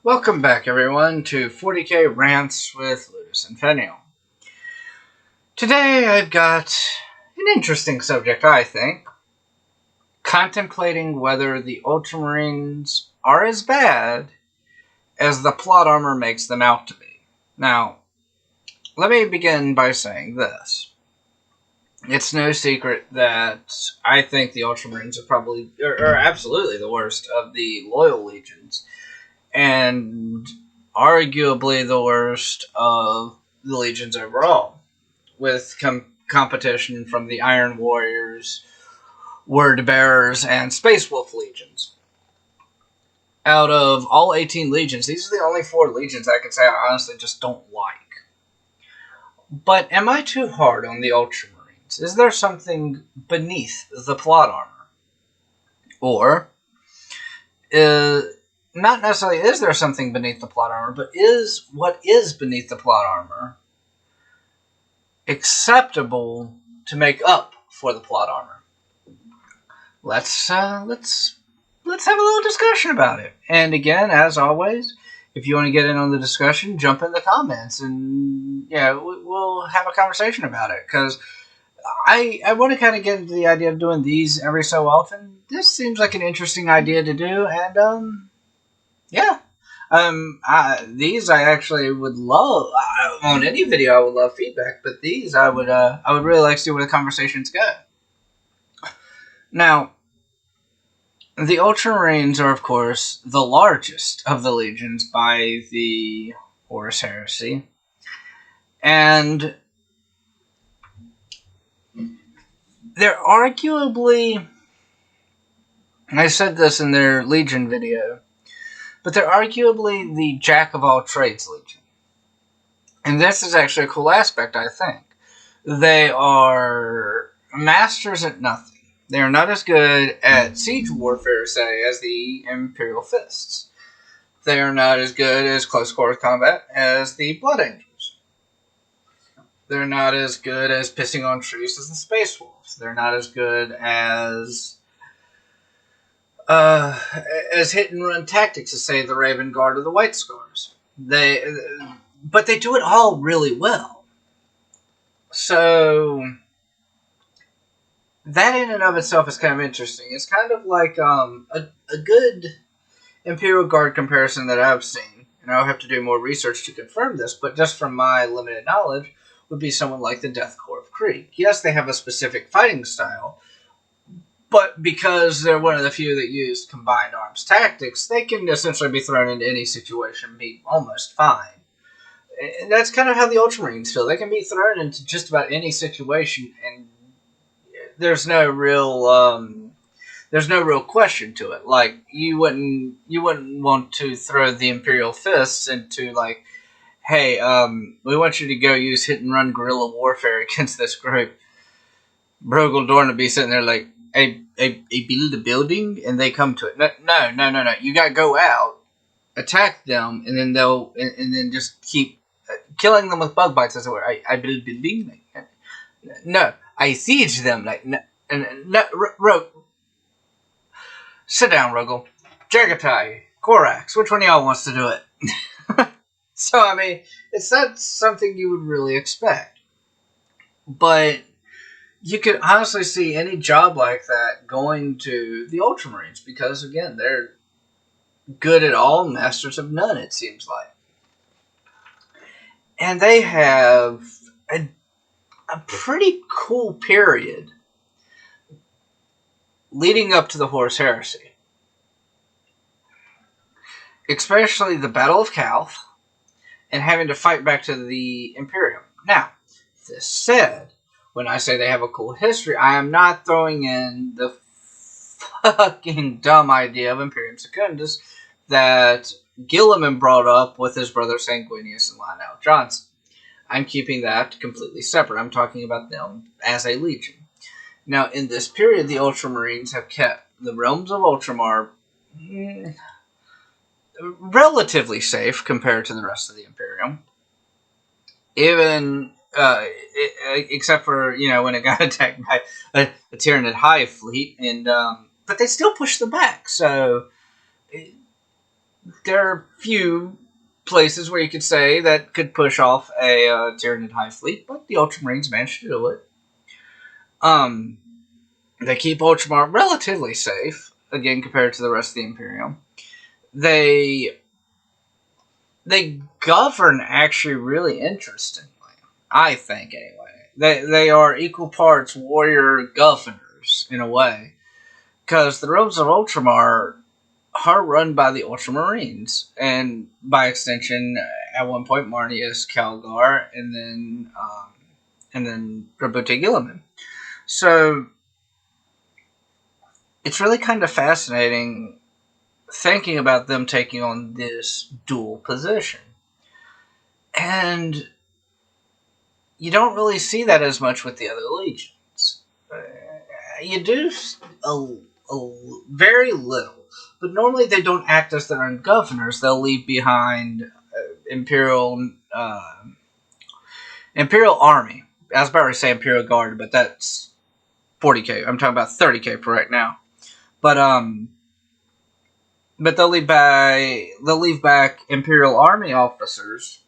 Welcome back, everyone, to 40k Rants with Ludus and Infinium. Today I've got an interesting subject, I think. Contemplating whether the Ultramarines are as bad as the plot armor makes them out to be. Now, let me begin by saying this. It's no secret that I think the Ultramarines are absolutely the worst of the loyal legions, and arguably the worst of the legions overall, with competition from the Iron Warriors, Word Bearers, and Space Wolf legions. Out of all 18 legions, these are the only 4 legions I can say I honestly just don't like. But am I too hard on the Ultramarines? Is there something beneath the plot armor? Or not necessarily is there something beneath the plot armor, but is what is beneath the plot armor acceptable to make up for the plot armor? Let's have a little discussion about it. And again, as always, if you want to get in on the discussion, jump in the comments, and we'll have a conversation about it. Because I want to kind of get into the idea of doing these every so often. This seems like an interesting idea to do, and yeah. These I actually would love on any video. I would love feedback, but these I would really like to see where the conversations go. Now, the Ultramarines are, of course, the largest of the legions by the Horus Heresy, and they're arguably, I said this in their Legion video, but they're arguably the jack-of-all-trades legion. And this is actually a cool aspect, I think. They are masters at nothing. They are not as good at siege warfare, say, as the Imperial Fists. They are not as good as close quarter combat as the Blood Angels. They're not as good as pissing on trees as the Space Wolves. They're not as good as hit and run tactics as, say, the Raven Guard or the White Scars. But they do it all really well. So that in and of itself is kind of interesting. It's kind of like a good Imperial Guard comparison that I've seen, and I'll have to do more research to confirm this, but just from my limited knowledge, would be someone like the Death Corps of Krieg. Yes, they have a specific fighting style, but because they're one of the few that use combined arms tactics, they can essentially be thrown into any situation and be almost fine. And that's kind of how the Ultramarines feel. They can be thrown into just about any situation, and there's no real question to it. Like, you wouldn't want to throw the Imperial Fists into, like, hey, we want you to go use hit and run guerrilla warfare against this group. Brogel Dorn would be sitting there like, I build a building and they come to it. No. You gotta go out, attack them, and then just keep killing them with bug bites, as it were. I build a building. No, I siege them. Like, no, sit down, Rogel. Jagatai, Korax, which one of y'all wants to do it? So, I mean, it's not something you would really expect. But you could honestly see any job like that going to the Ultramarines, because, again, they're good at all, masters of none, it seems like. And they have a pretty cool period leading up to the Horus Heresy. Especially the Battle of Calth, and having to fight back to the Imperium. Now, this said, when I say they have a cool history, I am not throwing in the fucking dumb idea of Imperium Secundus that Gilliman brought up with his brother Sanguinius and Lionel Johnson. I'm keeping that completely separate. I'm talking about them as a legion. Now, in this period, the Ultramarines have kept the realms of Ultramar relatively safe compared to the rest of the Imperium. Even, except for, when it got attacked by a Tyranid Hive fleet, and but they still pushed them back, so there are few places where you could say that could push off a Tyranid Hive fleet, but the Ultramarines managed to do it. Um, they keep Ultramar relatively safe, again, compared to the rest of the Imperium. They govern actually really interestingly, I think, anyway. They are equal parts warrior governors, in a way, because the realms of Ultramar are run by the Ultramarines, and by extension, at one point, Marnius Calgar, and then Rabuti Gilliman. So it's really kind of fascinating thinking about them taking on this dual position, and you don't really see that as much with the other legions. You do very little, but normally they don't act as their own governors. They'll leave behind Imperial Imperial Army. I was about to say Imperial Guard, but that's 40k. I'm talking about 30k for right now. But they'll leave back Imperial Army officers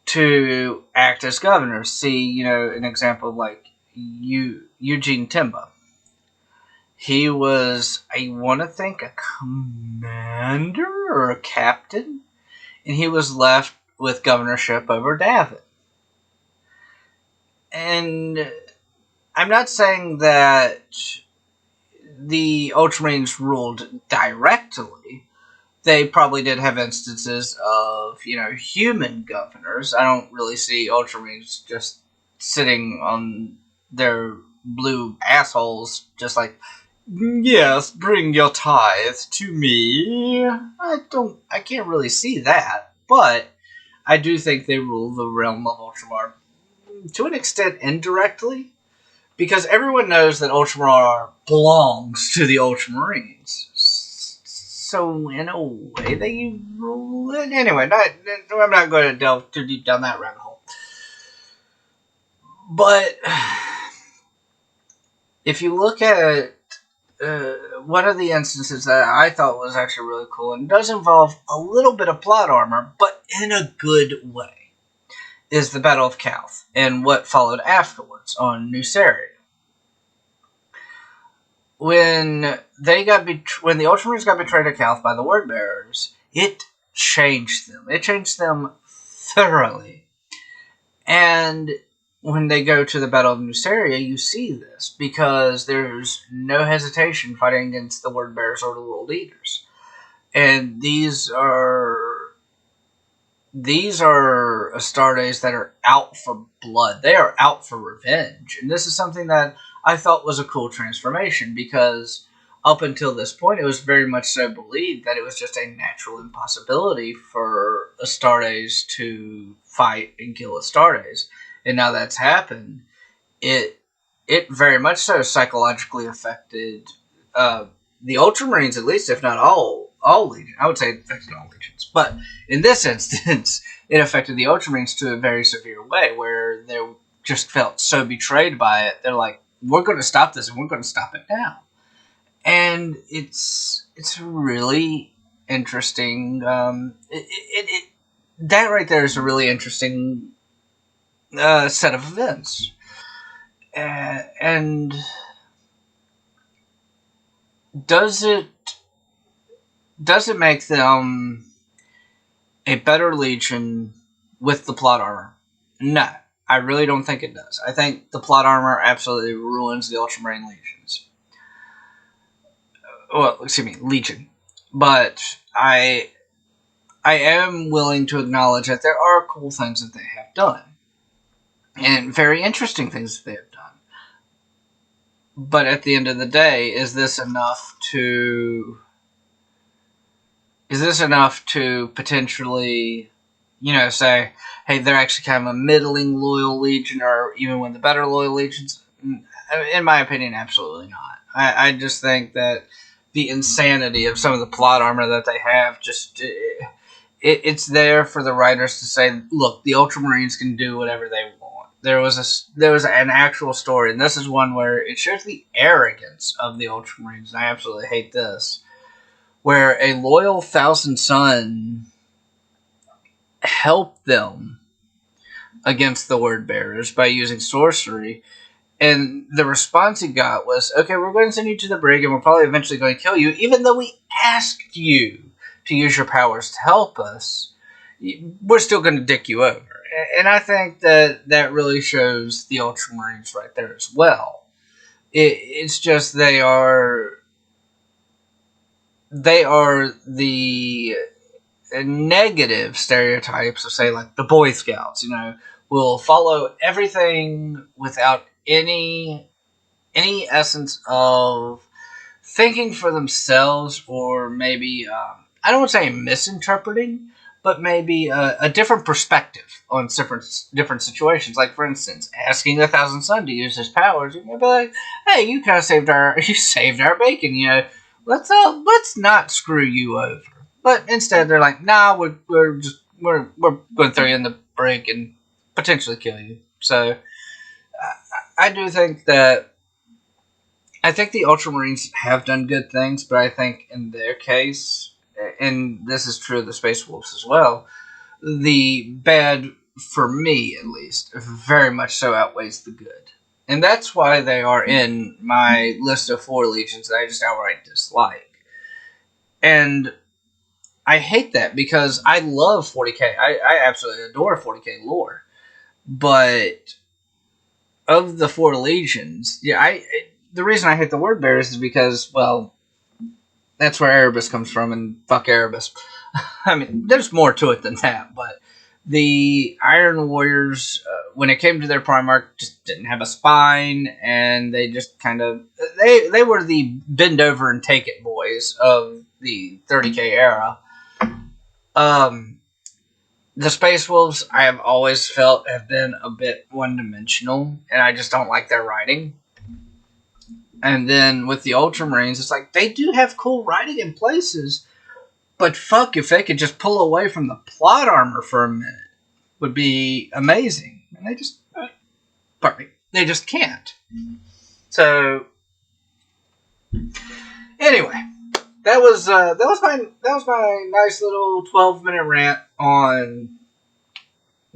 to act as governors. See, an example of like Eugene Timba. He was, I want to think, a commander or a captain, and he was left with governorship over Davin. And I'm not saying that the Ultramarines ruled directly. They probably did have instances of, human governors. I don't really see Ultramarines just sitting on their blue assholes, just like, yes, bring your tithe to me. I can't really see that, but I do think they rule the realm of Ultramar to an extent indirectly, because everyone knows that Ultramar belongs to the Ultramarines. So, in a way, they rule it. Anyway, I'm not going to delve too deep down that rabbit hole. But if you look at one of the instances that I thought was actually really cool, and does involve a little bit of plot armor, but in a good way, is the Battle of Calth and what followed afterwards on Nuceria. When the Ultramarines got betrayed at Calth by the Wordbearers, it changed them. It changed them thoroughly. And when they go to the Battle of Nuceria, you see this, because there's no hesitation fighting against the Wordbearers or the World Eaters. And these are Astartes that are out for blood. They are out for revenge. And this is something that I thought was a cool transformation, because up until this point, it was very much so believed that it was just a natural impossibility for Astartes to fight and kill Astartes. And now that's happened, it very much so psychologically affected the Ultramarines, at least, if not all legions. I would say it affected all legions. But in this instance, it affected the Ultramarines to a very severe way, where they just felt so betrayed by it. They're like, we're going to stop this, and we're going to stop it now. And it's really interesting. That right there is a really interesting set of events. And does it make them a better legion with the plot armor? No, I really don't think it does. I think the plot armor absolutely ruins the Ultramarine legions. Well, excuse me, legion. But I am willing to acknowledge that there are cool things that they have done, and very interesting things that they have done. But at the end of the day, is this enough to potentially, say, hey, they're actually kind of a middling loyal legion, or even one of the better loyal legions? In my opinion, absolutely not. I just think that the insanity of some of the plot armor that they have, just it's there for the writers to say, look, the Ultramarines can do whatever they want. There was an actual story, and this is one where it shows the arrogance of the Ultramarines, and I absolutely hate this, where a loyal Thousand Sun helped them against the Word Bearers by using sorcery. And the response he got was, okay, we're going to send you to the brig and we're probably eventually going to kill you, even though we asked you to use your powers to help us. We're still going to dick you over. And I think that really shows the Ultramarines right there as well. It's just they are the negative stereotypes of, say, like the Boy Scouts, will follow everything without any essence of thinking for themselves, or maybe I don't want to say misinterpreting, but maybe a different perspective on different situations. Like, for instance, asking the Thousand Sun to use his powers, and you'd be like, "Hey, you kind of saved our bacon. Let's not screw you over." But instead, they're like, "Nah, we're going to throw you in the brig and potentially kill you." So I do think that. I think the Ultramarines have done good things, but I think in their case, and this is true of the Space Wolves as well, the bad, for me at least, very much so outweighs the good. And that's why they are in my list of 4 legions that I just outright dislike. And I hate that because I love 40k. I absolutely adore 40k lore. But of the 4 legions, the reason I hate the Word Bearers is because, well, that's where Erebus comes from, and fuck Erebus. I mean, there's more to it than that, but the Iron Warriors, when it came to their Primarch, just didn't have a spine, and they just kind of... They were the bend over and take it boys of the 30k era. The Space Wolves, I have always felt, have been a bit one-dimensional, and I just don't like their writing. And then with the Ultramarines, it's like, they do have cool writing in places, but fuck, if they could just pull away from the plot armor for a minute, would be amazing. And they just, they just can't. So, anyway, that was my nice little 12-minute rant on,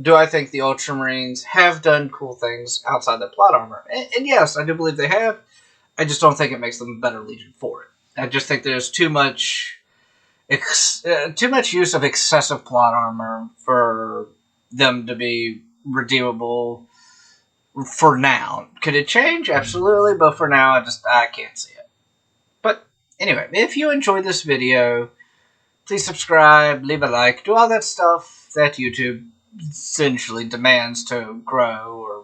do I think the Ultramarines have done cool things outside the plot armor? And yes, I do believe they have. I just don't think it makes them a better Legion for it. I just think there's too much use of excessive plot armor for them to be redeemable for now. Could it change? Absolutely, but for now, I can't see it. But anyway, if you enjoyed this video, please subscribe, leave a like, do all that stuff that YouTube essentially demands to grow or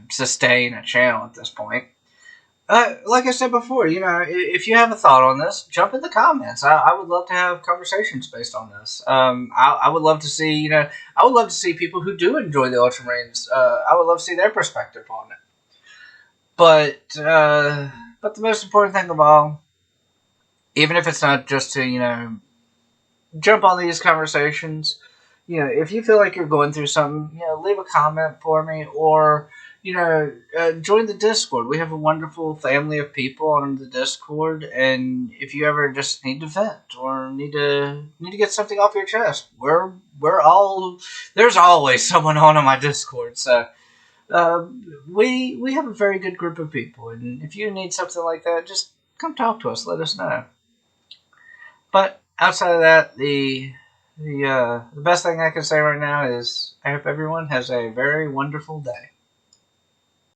sustain a channel at this point. Like I said before, if you have a thought on this, jump in the comments. I would love to have conversations based on this. I would love to see, people who do enjoy the Ultramarines. I would love to see their perspective on it. But the most important thing of all, even if it's not just to, jump on these conversations, if you feel like you're going through something, leave a comment for me, or join the Discord. We have a wonderful family of people on the Discord, and if you ever just need to vent or need to get something off your chest, there's always someone on my Discord. So we have a very good group of people, and if you need something like that, just come talk to us. Let us know. But outside of that, the best thing I can say right now is I hope everyone has a very wonderful day.